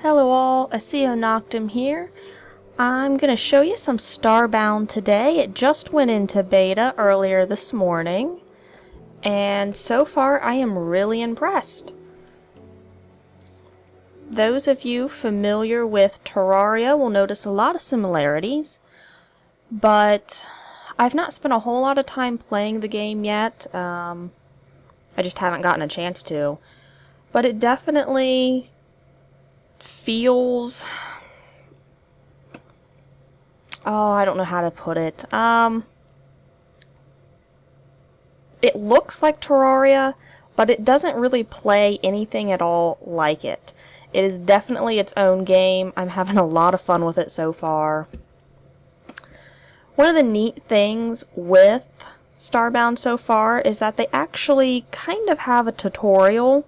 Hello all, Accionoctem here. I'm going to show you some Starbound today. It just went into beta earlier this morning, and so far I am really impressed. Those of you familiar with Terraria will notice a lot of similarities, but I've not spent a whole lot of time playing the game yet. I just haven't gotten a chance to. But it definitely feels... oh, I don't know how to put it. It looks like Terraria, but it doesn't really play anything at all like it. It is definitely its own game. I'm having a lot of fun with it so far. One of the neat things with Starbound so far is that they actually kind of have a tutorial.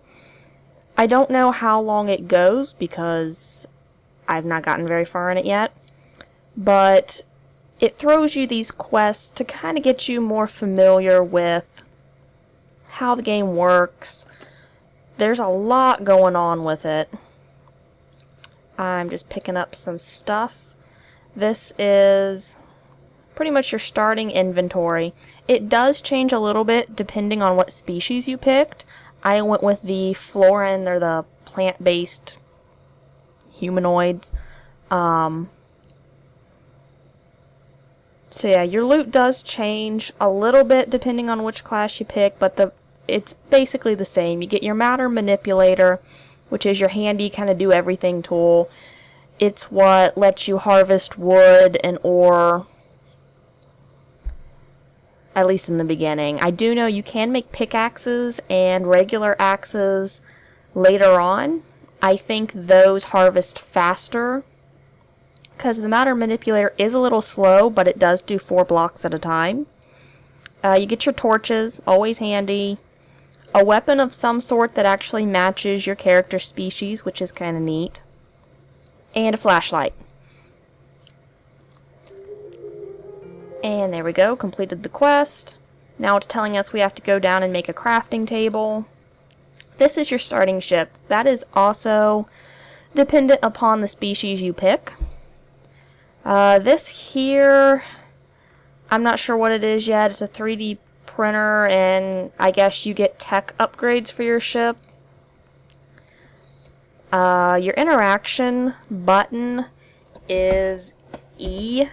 I don't know how long it goes because I've not gotten very far in it yet, but it throws you these quests to kind of get you more familiar with how the game works. There's a lot going on with it. I'm just picking up some stuff. This is pretty much your starting inventory. It does change a little bit depending on what species you picked. I went with the Florin, they're the plant-based humanoids. So yeah, your loot does change a little bit depending on which class you pick, but it's basically the same. You get your matter manipulator, which is your handy kind of do everything tool. It's what lets you harvest wood and ore, at least in the beginning. I do know you can make pickaxes and regular axes later on. I think those harvest faster because the matter manipulator is a little slow, but it does do 4 blocks at a time. You get your torches, always handy. A weapon of some sort that actually matches your character species, which is kind of neat. And a flashlight. And there we go, completed the quest. Now it's telling us we have to go down and make a crafting table. This is your starting ship. That is also dependent upon the species you pick. This here, I'm not sure what it is yet. It's a 3D printer, and I guess you get tech upgrades for your ship. Your interaction button is E,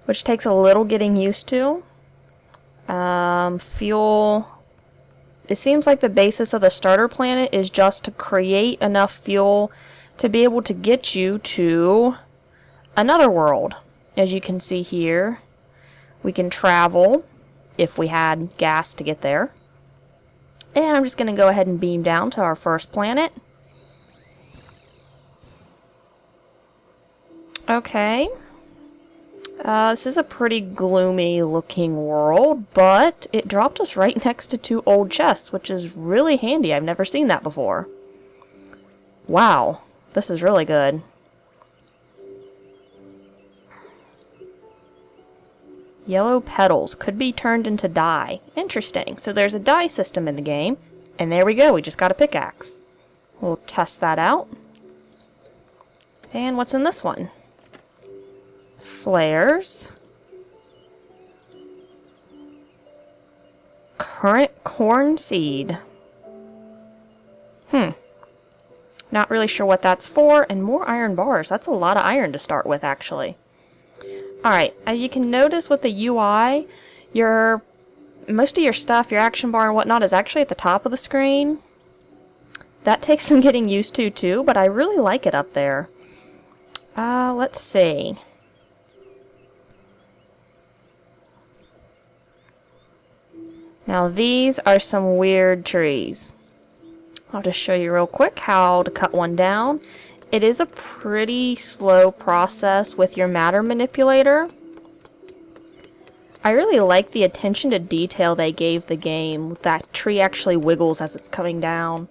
which takes a little getting used to. Fuel. It seems like the basis of the starter planet is just to create enough fuel to be able to get you to another world. As you can see here, we can travel if we had gas to get there. And I'm just going to go ahead and beam down to our first planet. Okay. This is a pretty gloomy looking world, but it dropped us right next to 2 old chests, which is really handy. I've never seen that before. Wow, this is really good. Yellow petals could be turned into dye. Interesting. So there's a dye system in the game, and there we go, we just got a pickaxe. We'll test that out. And what's in this one? Flares. Current corn seed. Not really sure what that's for. And more iron bars. That's a lot of iron to start with, actually. Alright, as you can notice with the UI, most of your stuff, your action bar and whatnot, is actually at the top of the screen. That takes some getting used to, too, but I really like it up there. Let's see. Now these are some weird trees. I'll just show you real quick how to cut one down. It is a pretty slow process with your matter manipulator. I really like the attention to detail they gave the game. That tree actually wiggles as it's coming down.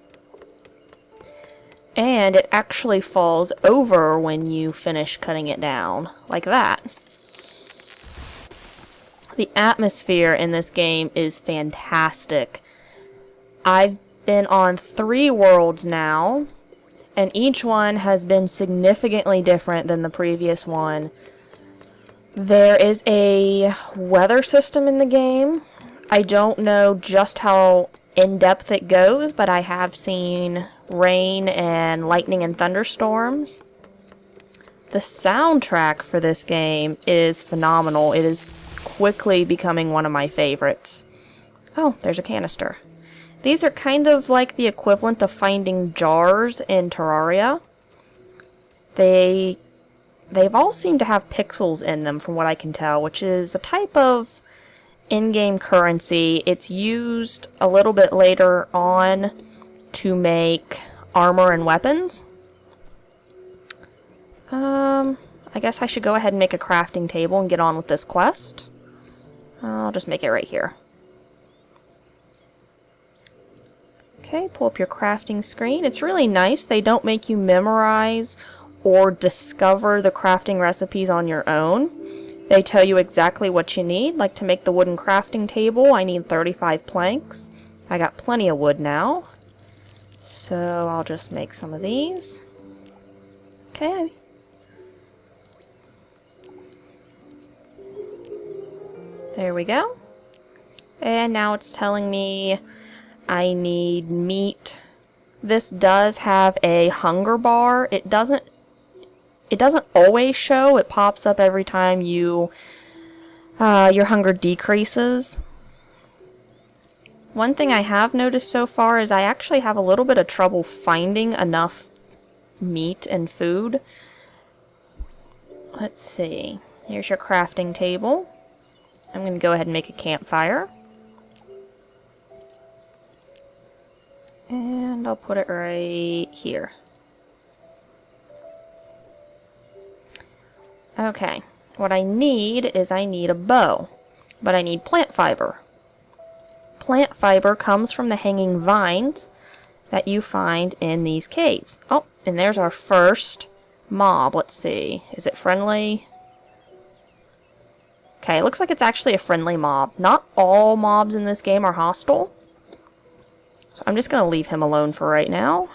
And it actually falls over when you finish cutting it down, like that. The atmosphere in this game is fantastic. I've been on 3 worlds now, and each one has been significantly different than the previous one. There is a weather system in the game. I don't know just how in-depth it goes, but I have seen rain and lightning and thunderstorms. The soundtrack for this game is phenomenal. It is quickly becoming one of my favorites. Oh, there's a canister. These are kind of like the equivalent of finding jars in Terraria. They've all seemed to have pixels in them from what I can tell, which is a type of in-game currency. It's used a little bit later on to make armor and weapons. I guess I should go ahead and make a crafting table and get on with this quest. I'll just make it right here. Okay, pull up your crafting screen. It's really nice. They don't make you memorize or discover the crafting recipes on your own. They tell you exactly what you need. Like to make the wooden crafting table, I need 35 planks. I got plenty of wood now. So I'll just make some of these. Okay. There we go. And now it's telling me I need meat. This does have a hunger bar. It doesn't always show. It pops up every time your hunger decreases. One thing I have noticed so far is I actually have a little bit of trouble finding enough meat and food. Let's see. Here's your crafting table. I'm going to go ahead and make a campfire. And I'll put it right here. Okay, what I need is I need a bow, but I need plant fiber. Plant fiber comes from the hanging vines that you find in these caves. Oh, and there's our first mob. Let's see, is it friendly? Okay, it looks like it's actually a friendly mob. Not all mobs in this game are hostile. So I'm just going to leave him alone for right now.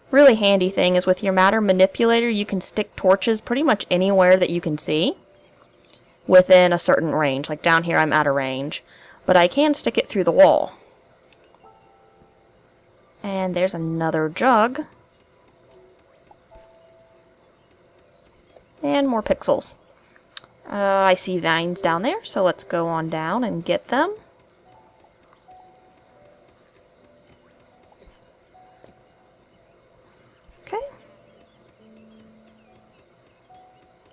Really handy thing is with your matter manipulator, you can stick torches pretty much anywhere that you can see within a certain range. Like down here I'm out of range, but I can stick it through the wall. And there's another jug. And more pixels. I see vines down there, so let's go on down and get them. Okay.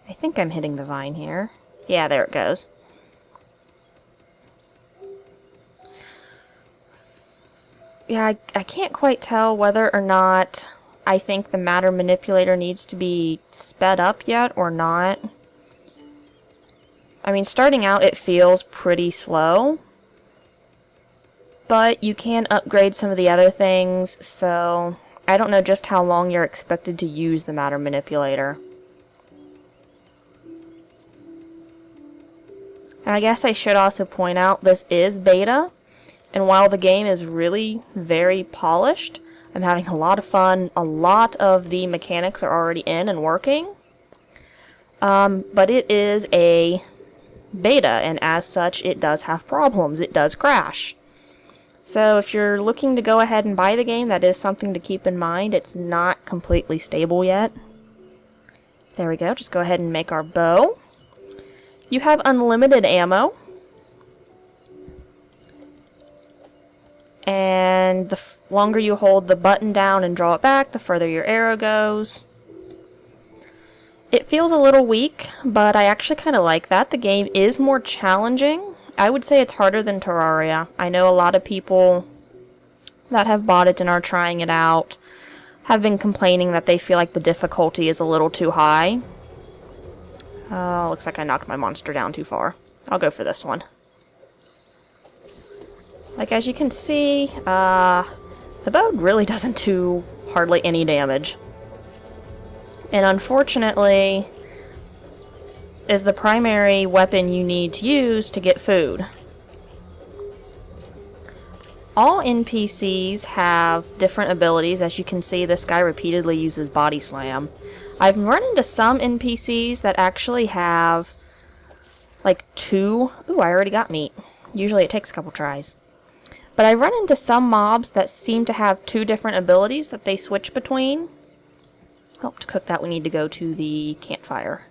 I think I'm hitting the vine here. Yeah, there it goes. Yeah, I can't quite tell whether or not I think the matter manipulator needs to be sped up yet or not. I mean, starting out it feels pretty slow, but you can upgrade some of the other things, so I don't know just how long you're expected to use the matter manipulator. And I guess I should also point out this is beta, and while the game is really very polished, I'm having a lot of fun. A lot of the mechanics are already in and working. But it is a beta, and as such, it does have problems. It does crash. So if you're looking to go ahead and buy the game, that is something to keep in mind. It's not completely stable yet. There we go. Just go ahead and make our bow. You have unlimited ammo. And the longer you hold the button down and draw it back, the further your arrow goes. It feels a little weak, but I actually kind of like that. The game is more challenging. I would say it's harder than Terraria. I know a lot of people that have bought it and are trying it out have been complaining that they feel like the difficulty is a little too high. Looks like I knocked my monster down too far. I'll go for this one. Like, as you can see, the bow really doesn't do hardly any damage. And unfortunately, is the primary weapon you need to use to get food. all NPCs have different abilities. As you can see, this guy repeatedly uses Body Slam. I've run into some NPCs that actually have like 2. Ooh, I already got meat. Usually it takes a couple tries. But I run into some mobs that seem to have 2 different abilities that they switch between. Oh, to cook that we need to go to the campfire.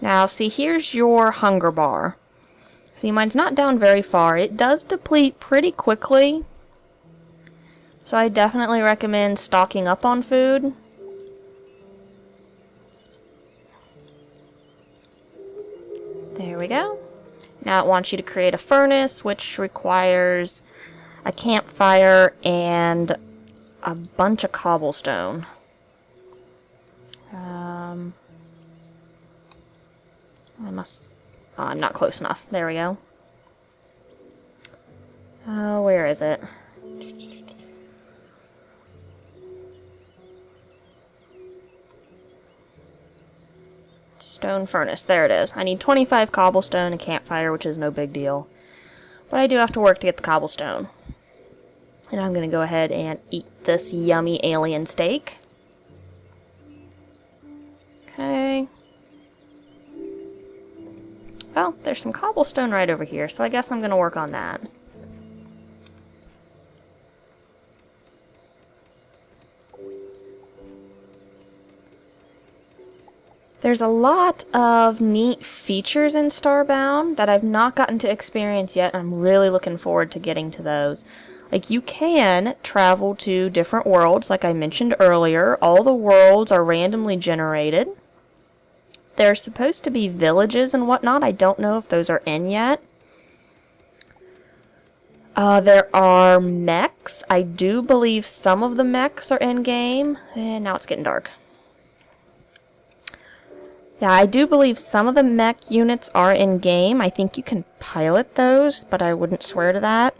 Now, see, here's your hunger bar. See, mine's not down very far. It does deplete pretty quickly. So I definitely recommend stocking up on food. There we go. Now it wants you to create a furnace, which requires a campfire and a bunch of cobblestone. I'm not close enough. There we go. Oh, where is it? Stone furnace. There it is. I need 25 cobblestone and campfire, which is no big deal. But I do have to work to get the cobblestone. And I'm going to go ahead and eat this yummy alien steak. Okay. Well, there's some cobblestone right over here, so I guess I'm going to work on that. There's a lot of neat features in Starbound that I've not gotten to experience yet, and I'm really looking forward to getting to those. Like, you can travel to different worlds, like I mentioned earlier. All the worlds are randomly generated. There's supposed to be villages and whatnot. I don't know if those are in yet. There are mechs. I do believe some of the mechs are in-game. And now it's getting dark. Yeah, I do believe some of the mech units are in-game. I think you can pilot those, but I wouldn't swear to that.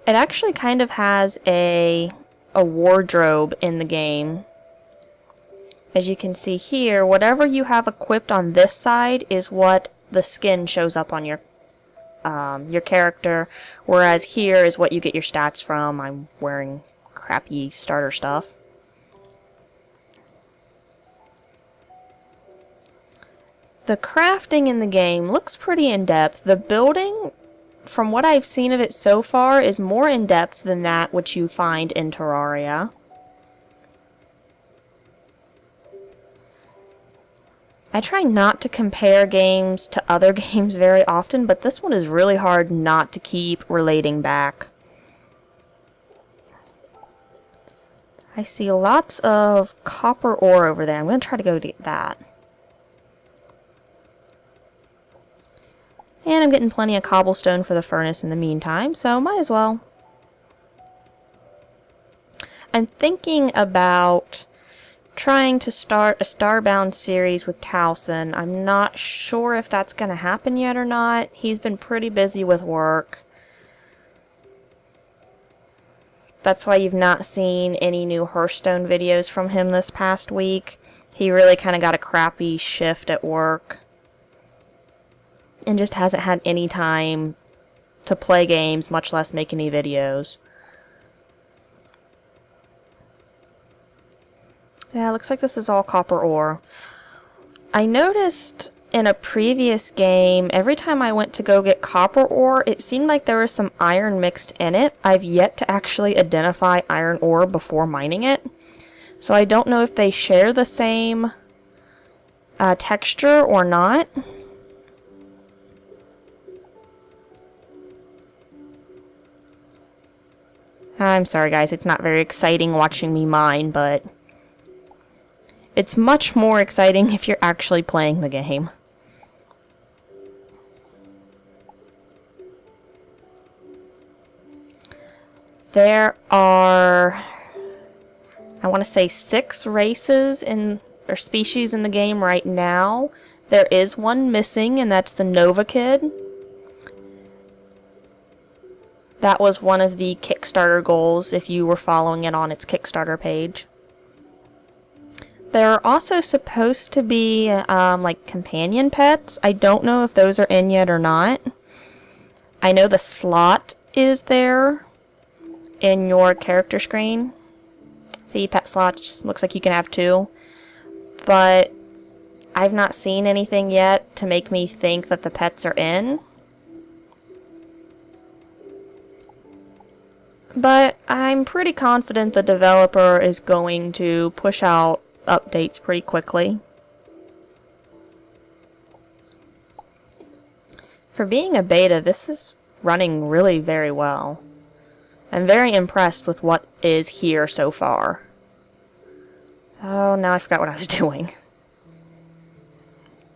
It actually kind of has a wardrobe in the game. As you can see here, whatever you have equipped on this side is what the skin shows up on your character, whereas here is what you get your stats from. I'm wearing crappy starter stuff. The crafting in the game looks pretty in-depth. The building, from what I've seen of it so far, is more in-depth than that which you find in Terraria. I try not to compare games to other games very often, but this one is really hard not to keep relating back. I see lots of copper ore over there. I'm going to try to go get that. And I'm getting plenty of cobblestone for the furnace in the meantime, so might as well. I'm thinking about trying to start a Starbound series with Towson. I'm not sure if that's going to happen yet or not. He's been pretty busy with work. That's why you've not seen any new Hearthstone videos from him this past week. He really kind of got a crappy shift at work and just hasn't had any time to play games, much less make any videos. Yeah, looks like this is all copper ore. I noticed in a previous game, every time I went to go get copper ore, it seemed like there was some iron mixed in it. I've yet to actually identify iron ore before mining it. So I don't know if they share the same texture or not. I'm sorry guys, it's not very exciting watching me mine, but it's much more exciting if you're actually playing the game. There are, I want to say 6 races or species in the game right now. There is one missing, and that's the Nova Kid. That was one of the Kickstarter goals if you were following it on its Kickstarter page. There are also supposed to be like companion pets. I don't know if those are in yet or not. I know the slot is there in your character screen. See, pet slots, looks like you can have 2. But I've not seen anything yet to make me think that the pets are in. But I'm pretty confident the developer is going to push out updates pretty quickly. For being a beta, this is running really very well. I'm very impressed with what is here so far. Oh, now I forgot what I was doing.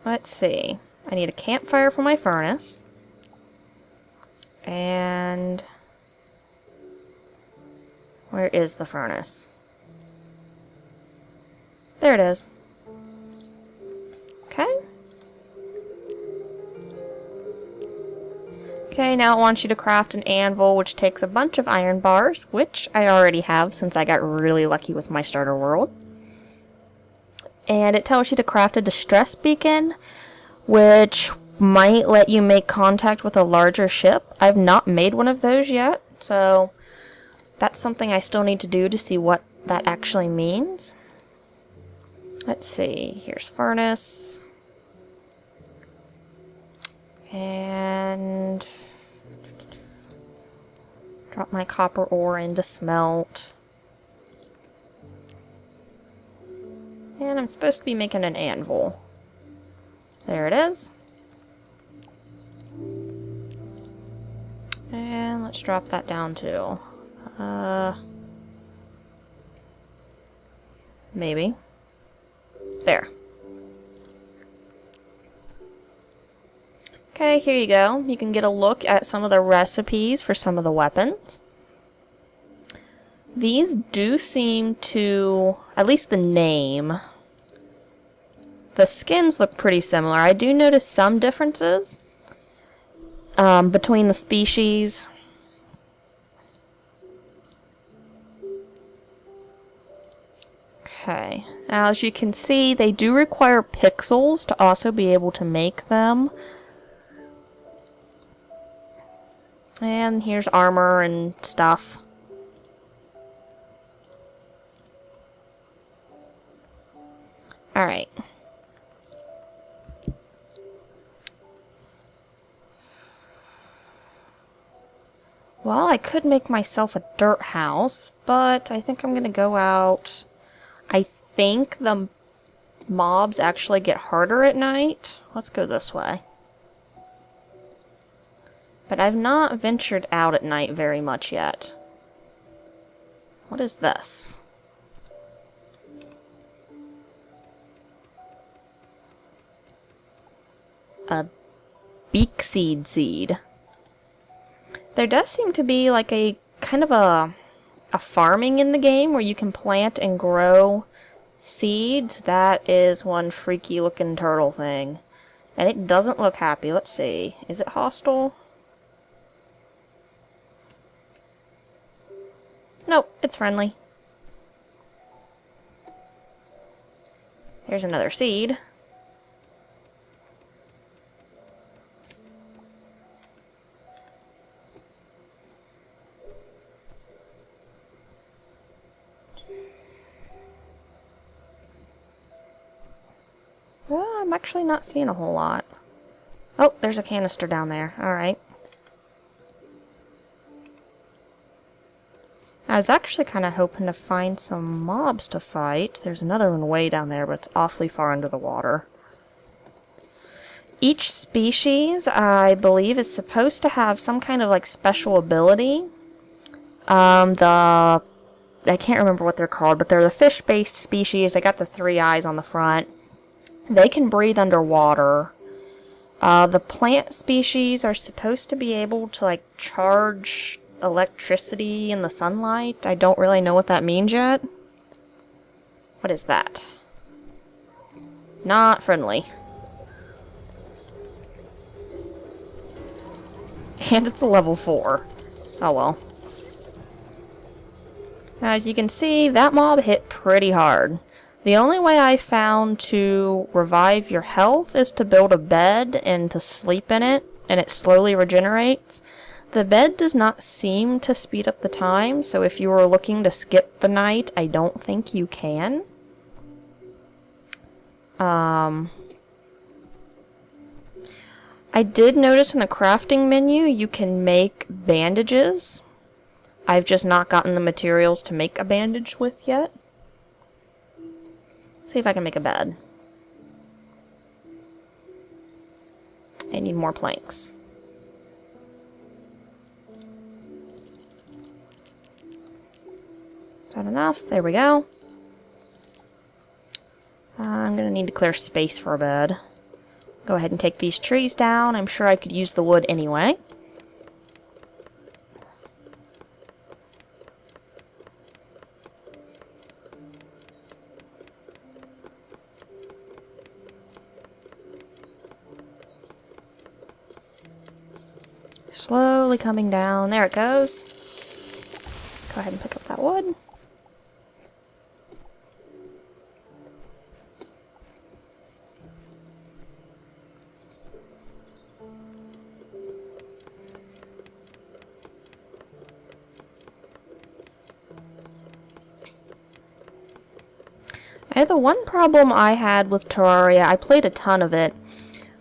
Let's see. I need a campfire for my furnace. And where is the furnace? There it is. Okay. Okay, now it wants you to craft an anvil, which takes a bunch of iron bars, which I already have since I got really lucky with my starter world. And it tells you to craft a distress beacon, which might let you make contact with a larger ship. I've not made one of those yet, so that's something I still need to do to see what that actually means. Let's see, here's furnace. And drop my copper ore into smelt. And I'm supposed to be making an anvil. There it is. And let's drop that down too. Maybe. There. Okay, here you go. You can get a look at some of the recipes for some of the weapons. These do seem to, at least the name, the skins look pretty similar. I do notice some differences between the species. Okay, now as you can see, they do require pixels to also be able to make them. And here's armor and stuff. Alright. Well, I could make myself a dirt house, but I think I'm gonna go out. I think the mobs actually get harder at night. Let's go this way. But I've not ventured out at night very much yet. What is this? A beak seed. There does seem to be like a kind of a farming in the game where you can plant and grow seeds. That is one freaky looking turtle thing. And it doesn't look happy. Let's see. Is it hostile? Nope, it's friendly. Here's another seed. Well, I'm actually not seeing a whole lot. Oh, there's a canister down there. Alright. I was actually kind of hoping to find some mobs to fight. There's another one way down there, but it's awfully far under the water. Each species, I believe, is supposed to have some kind of like special ability. I can't remember what they're called, but they're the fish-based species. They got the 3 eyes on the front. They can breathe underwater. The plant species are supposed to be able to like charge electricity in the sunlight. I don't really know what that means yet. What is that? Not friendly. And it's a level 4. Oh well. Now, as you can see, that mob hit pretty hard. The only way I found to revive your health is to build a bed and to sleep in it, and it slowly regenerates. The bed does not seem to speed up the time, so if you were looking to skip the night, I don't think you can. I did notice in the crafting menu you can make bandages. I've just not gotten the materials to make a bandage with yet. See if I can make a bed. I need more planks. Is that enough? There we go. I'm gonna need to clear space for a bed. Go ahead and take these trees down. I'm sure I could use the wood anyway. Slowly coming down. There it goes. Go ahead and pick up that wood. The one problem I had with Terraria, I played a ton of it,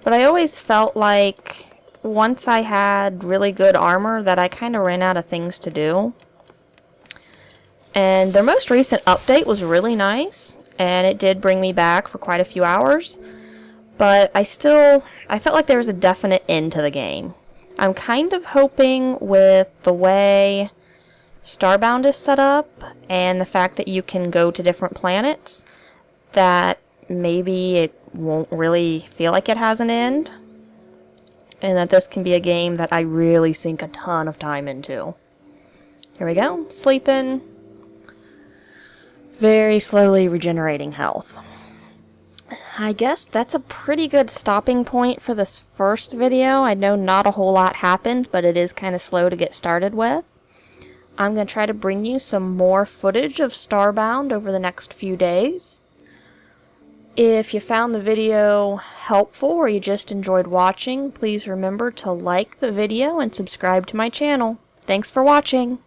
but I always felt like once I had really good armor that I kind of ran out of things to do. And their most recent update was really nice, and it did bring me back for quite a few hours, but I felt like there was a definite end to the game. I'm kind of hoping with the way Starbound is set up, and the fact that you can go to different planets, that maybe it won't really feel like it has an end, and that this can be a game that I really sink a ton of time into. Here we go, sleeping. Very slowly regenerating health. I guess that's a pretty good stopping point for this first video. I know not a whole lot happened, but it is kind of slow to get started with. I'm going to try to bring you some more footage of Starbound over the next few days. If you found the video helpful or you just enjoyed watching, please remember to like the video and subscribe to my channel. Thanks for watching!